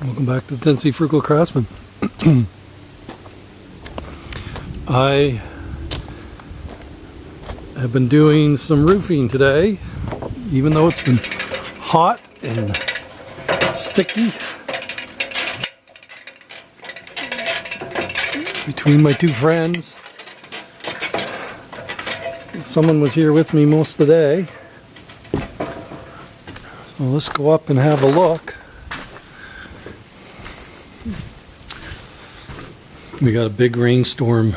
Welcome back to the Tennessee Frugal Craftsman. I have been doing some roofing today, even though it's been hot and sticky. Between my two friends, someone was here with me most of the day. So let's go up and have a look. We got a big rainstorm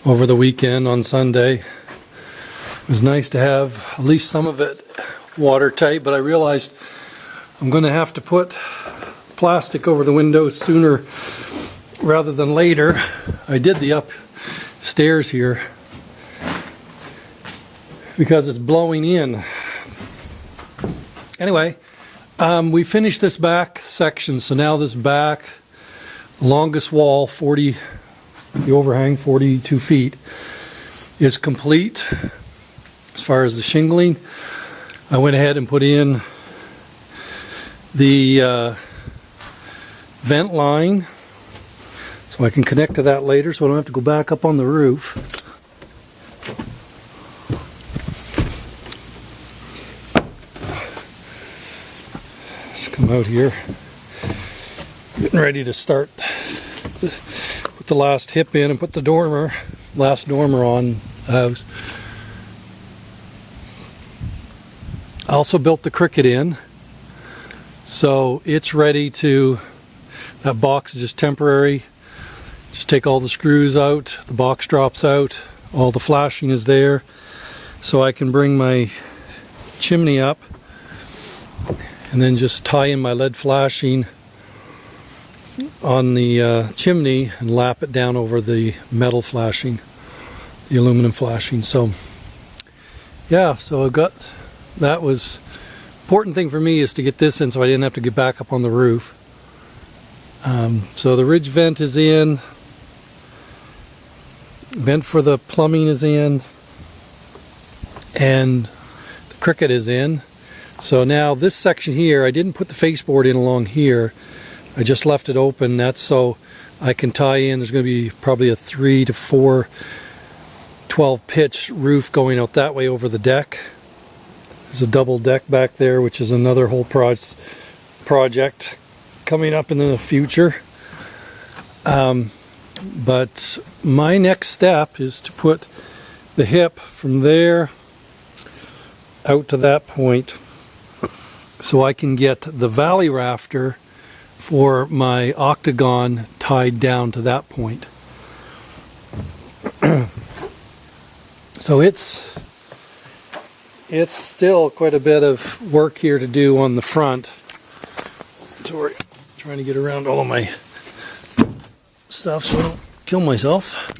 over the weekend on Sunday. It was nice to have at least some of it watertight, but I realized I'm going to have to put plastic over the windows sooner rather than later. I did the upstairs here because it's blowing in. Anyway, we finished this back section, so now this back longest wall, the overhang 42 feet, is complete. As far as the shingling, I went ahead and put in the vent line so I can connect to that later so I don't have to go back up on the roof. Let's come out here. Getting ready to start, put the last hip in and put the last dormer on the house. I also built the cricket in, so it's ready to, that box is just temporary. Just take all the screws out, the box drops out, all the flashing is there, so I can bring my chimney up and then just tie in my lead flashing on the chimney and lap it down over the metal flashing, the aluminum flashing. So yeah, so I got, that was important thing for me, is to get this in so I didn't have to get back up on the roof. So the ridge vent is in, vent for the plumbing is in, and the cricket is in. So now this section here, I didn't put the faceboard in along here. I just left it open. That's so I can tie in. There's going to be probably a 3 to 4 12 pitch roof going out that way over the deck. There's a double deck back there, which is another whole project coming up in the future. But my next step is to put the hip from there out to that point so I can get the valley rafter for my octagon tied down to that point. So it's still quite a bit of work here to do on the front. So we're trying to get around all of my stuff so I don't kill myself.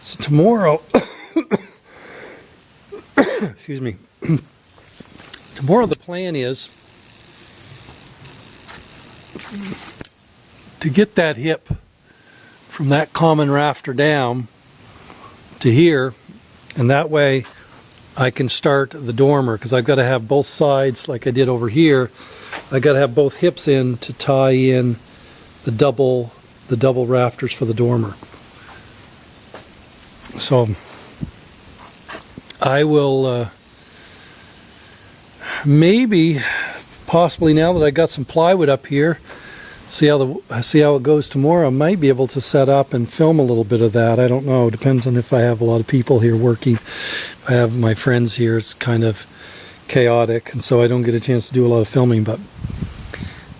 So tomorrow, excuse me. Tomorrow the plan is to get that hip from that common rafter down to here, and that way I can start the dormer, because I've got to have both sides like I did over here. I've got to have both hips in to tie in the double rafters for the dormer. So I will maybe, possibly, now that I got some plywood up here, see how it goes tomorrow. I might be able to set up and film a little bit of that. I don't know. Depends on if I have a lot of people here working. If I have my friends here, it's kind of chaotic, and so I don't get a chance to do a lot of filming. But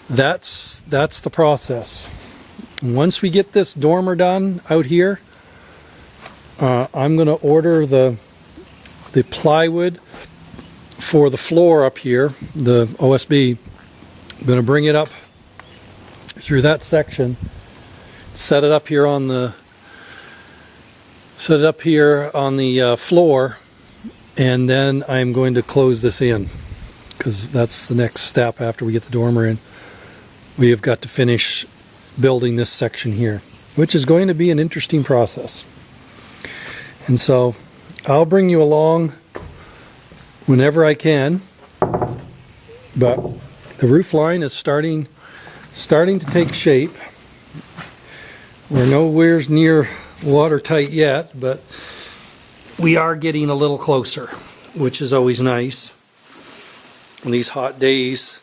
that's the process. Once we get this dormer done out here, I'm going to order the plywood for the floor up here, the OSB. I'm going to bring it up through that section, set it up here on the floor, and then I'm going to close this in, because that's the next step after we get the dormer in. We have got to finish building this section here, which is going to be an interesting process. And so I'll bring you along whenever I can. But the roof line is starting to take shape. We're nowhere near watertight yet, but we are getting a little closer, which is always nice. On these hot days,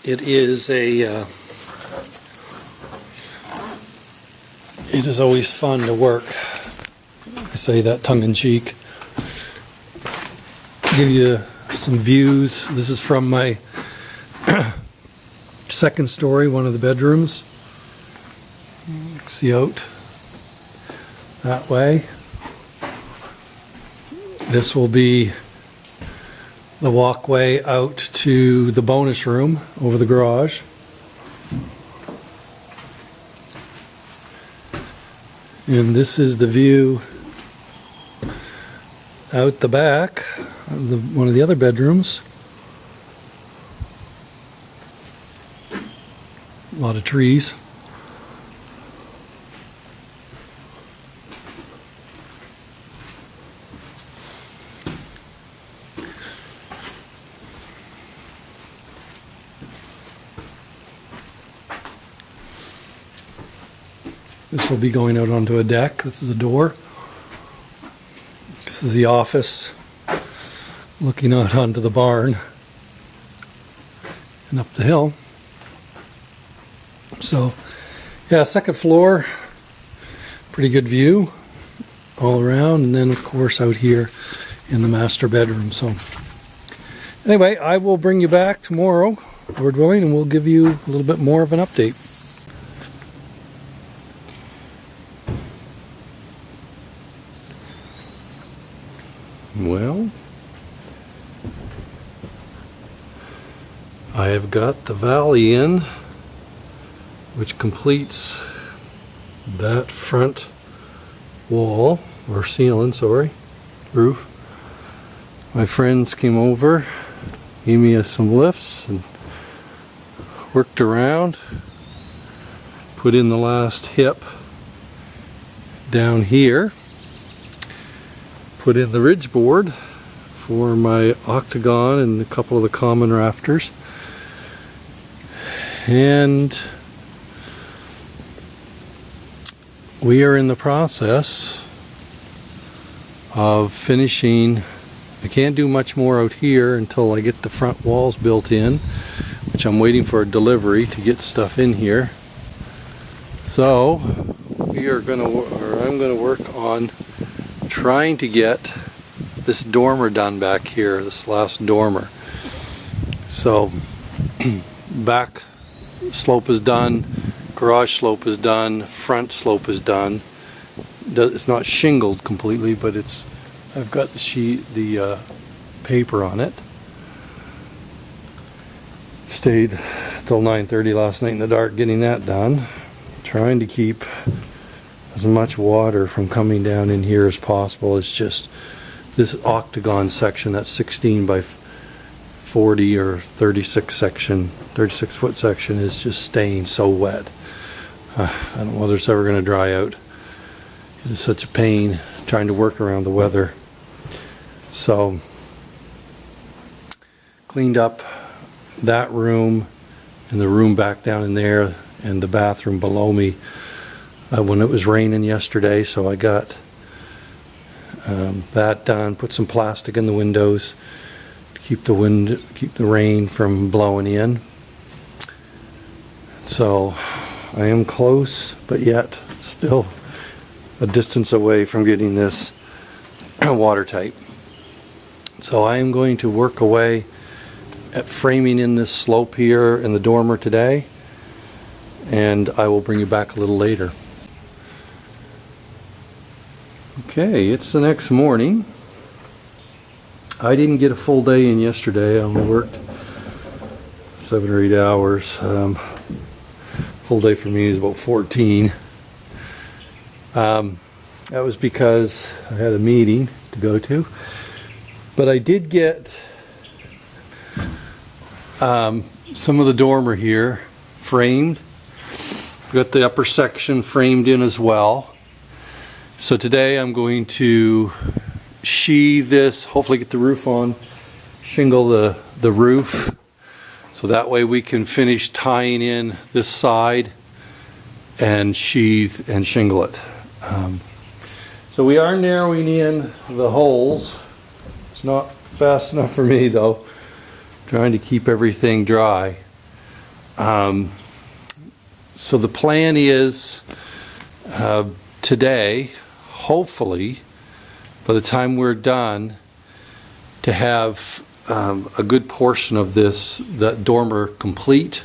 it is always fun to work. I say that tongue-in-cheek. Give you some views. This is from my second story, one of the bedrooms. See out that way. This will be the walkway out to the bonus room over the garage. And this is the view out the back of one of the other bedrooms. A lot of trees. This will be going out onto a deck. This is a door. This is the office, looking out onto the barn and up the hill. So, yeah, second floor, pretty good view all around, and then of course out here in the master bedroom. So, anyway, I will bring you back tomorrow, Lord willing, and we'll give you a little bit more of an update. Well, I have got the valley in, which completes that front wall, or ceiling, sorry, roof. My friends came over, gave me some lifts and worked around, put in the last hip down here. Put in the ridge board for my octagon and a couple of the common rafters, and we are in the process of finishing. I can't do much more out here until I get the front walls built in, which I'm waiting for a delivery to get stuff in here. So I'm gonna work on trying to get this dormer done back here, this last dormer. So back slope is done, garage slope is done, front slope is done. It's not shingled completely, but I've got the paper on it. Stayed till 9:30 last night in the dark getting that done. Trying to keep as much water from coming down in here as possible. It's just this octagon section, that 16 by 40 or 36 foot section is just staying so wet. I don't know whether it's ever going to dry out. It is such a pain trying to work around the weather. So cleaned up that room and the room back down in there and the bathroom below me when it was raining yesterday, so I got that done. Put some plastic in the windows to keep the rain from blowing in. So I am close, but yet still a distance away from getting this watertight. So I am going to work away at framing in this slope here in the dormer today, and I will bring you back a little later. Okay, it's the next morning. I didn't get a full day in yesterday. I only worked 7 or 8 hours. Full day for me is about 14. That was because I had a meeting to go to. But I did get some of the dormer here framed. Got the upper section framed in as well. So today I'm going to sheathe this, hopefully get the roof on, shingle the roof, so that way we can finish tying in this side and sheathe and shingle it. So we are narrowing in the holes. It's not fast enough for me though, trying to keep everything dry. So the plan is today, hopefully, by the time we're done, to have a good portion of that dormer complete,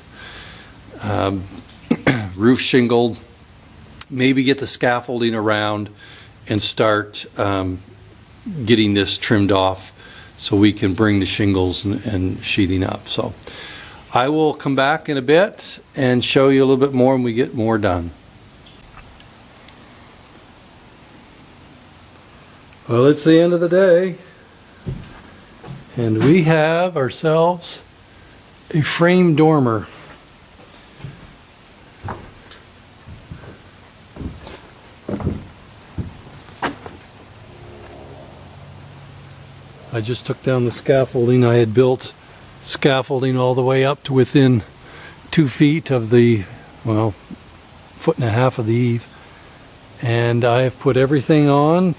roof shingled, maybe get the scaffolding around and start getting this trimmed off so we can bring the shingles and sheeting up. So I will come back in a bit and show you a little bit more when we get more done. Well, it's the end of the day, and we have ourselves a frame dormer. I just took down the scaffolding. I had built scaffolding all the way up to within 2 feet of the, well, 1.5 feet of the eave, and I have put everything on,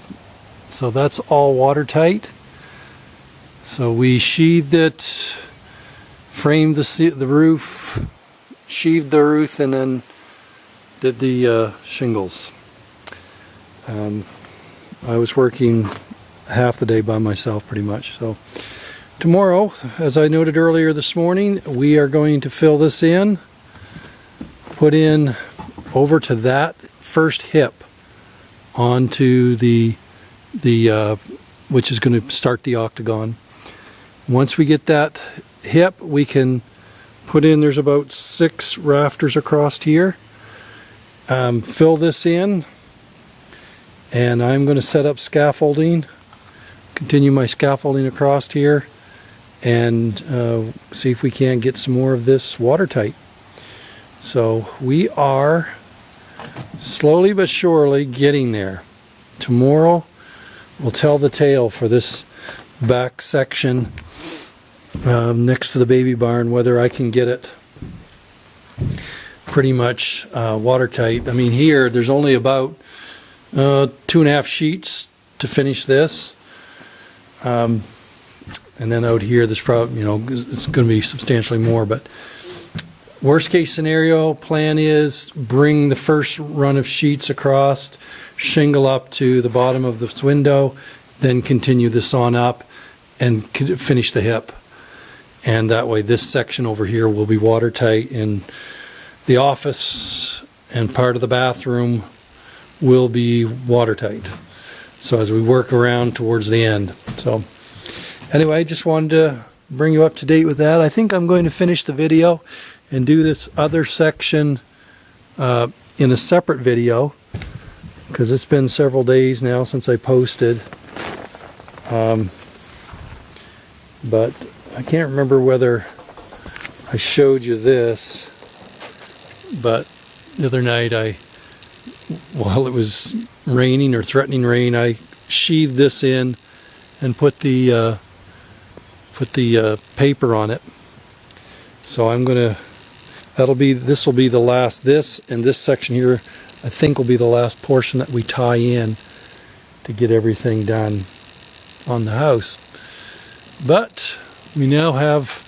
so that's all watertight. So we sheathed it, framed the roof, sheathed the roof, and then did the shingles. I was working half the day by myself pretty much. So tomorrow, as I noted earlier this morning, we are going to fill this in, put in over to that first hip onto the which is going to start the octagon. Once we get that hip, we can put in, there's about 6 rafters across here, fill this in, and I'm going to set up scaffolding, continue my scaffolding across here, and see if we can't get some more of this watertight. So we are slowly but surely getting there. Tomorrow we'll tell the tale for this back section next to the baby barn, whether I can get it pretty much watertight. I mean, here there's only about 2.5 sheets to finish this. And then out here, there's probably, it's going to be substantially more, but worst case scenario plan is bring the first run of sheets across, shingle up to the bottom of this window, then continue this on up and finish the hip. And that way this section over here will be watertight, and the office and part of the bathroom will be watertight. So as we work around towards the end. So anyway, just wanted to bring you up to date with that. I think I'm going to finish the video and do this other section in a separate video, because it's been several days now since I posted. But I can't remember whether I showed you this, but the other night while it was raining or threatening rain, I sheathed this in and put the paper on it. So I'm gonna, this will be the last, this and this section here I think will be the last portion that we tie in to get everything done on the house. But we now have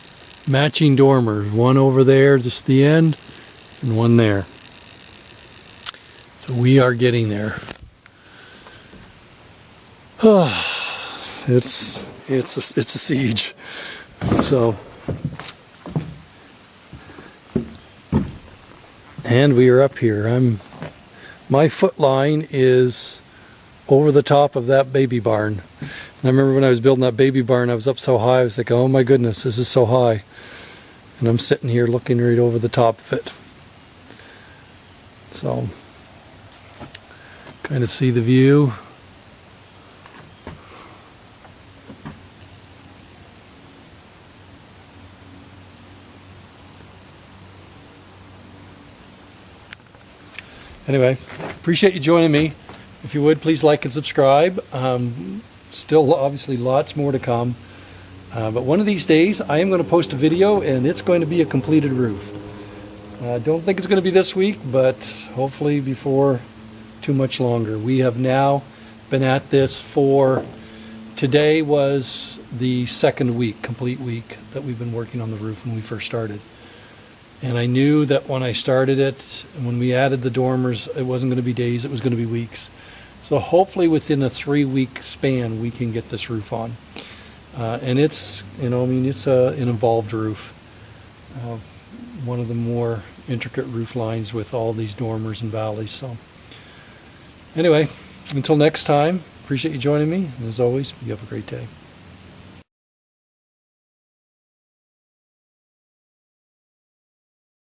matching dormers, one over there just the end and one there. So we are getting there. It's a siege. So, and we are up here. My foot line is over the top of that baby barn. And I remember when I was building that baby barn, I was up so high, I was like, oh my goodness, this is so high. And I'm sitting here looking right over the top of it. So, kind of see the view. Anyway, appreciate you joining me. If you would, please like and subscribe. Still obviously lots more to come. But one of these days I am going to post a video and it's going to be a completed roof. I don't think it's going to be this week, but hopefully before too much longer. We have now been at this for, today was the second week, complete week, that we've been working on the roof when we first started. And I knew that when I started it, and when we added the dormers, it wasn't going to be days, it was going to be weeks. So hopefully within a 3-week span we can get this roof on. And it's, it's an involved roof. One of the more intricate roof lines with all these dormers and valleys. So anyway, until next time, appreciate you joining me. And as always, you have a great day.